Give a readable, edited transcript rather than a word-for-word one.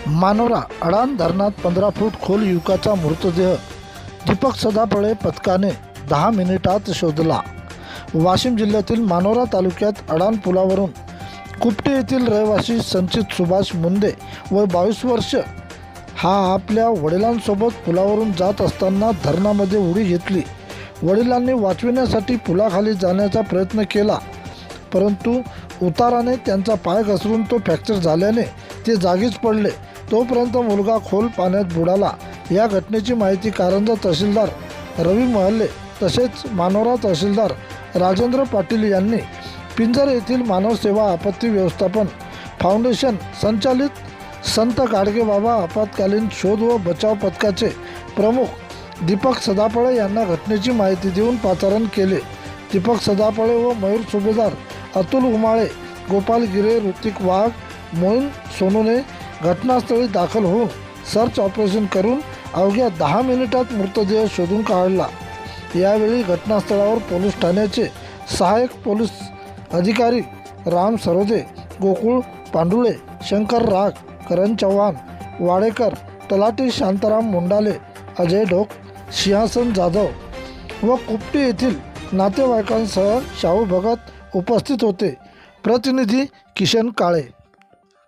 मानोरा अडाण धरणात 15 फूट खोल युवकाचा मृतदेह दीपक सदाफळे पथकाने 10 मिनिटात शोधला। वाशिम जिल्ह्यातील मानोरा तालुक्यात अडाण पुलावरून कुपटे येथील रहिवासी संचित सुभाष मुंदे वय 22 वर्ष हा आपल्या वडिलांसोबत पुलावरून जात असताना धरणामध्ये उडी घेतली। वडिलांनी वाचविण्यासाठी पुलाखाली जाण्याचा प्रयत्न केला, परंतु उताराने त्यांचा पाय घसरून तो फ्रॅक्चर झाल्याने ते जागीच पडले। तोपर्यंत मुलगा खोल पाण्यात बुडाला। या घटनेची माहिती कारंजा तहसीलदार रवी महल्ले तसेच मानोरा तहसीलदार राजेंद्र पाटील यांनी पिंजर येथील मानव सेवा आपत्ती व्यवस्थापन फाउंडेशन संचालित संत गाडगेबाबा आपत्कालीन शोध व बचाव पथकाचे प्रमुख दीपक सदाफळे यांना घटनेची माहिती देऊन पाचारण केले। दीपक सदाफळे व मयूर सुभेदार अतुल उमाळे, गोपाल गिरे, ऋतिक वाघ, मोईन सोनूने घटनास्थळी दाखल होऊन सर्च ऑपरेशन करून अवघ्या 10 मिनिटात मृतदेह शोधून काढला। यावेळी घटनास्थळावर पोलीस ठाण्याचे सहाय्यक पोलीस अधिकारी राम सरोदे, गोकुळ पांडुळे, शंकर राग, करण चव्हाण, वाडेकर, तलाठी शांताराम मुंडाले, अजय ढोक, सिंहासन जाधव व कुपटे येथील नातेवाईकांसह शाहू भगत उपस्थित होते। प्रतिनिधी किशन काळे।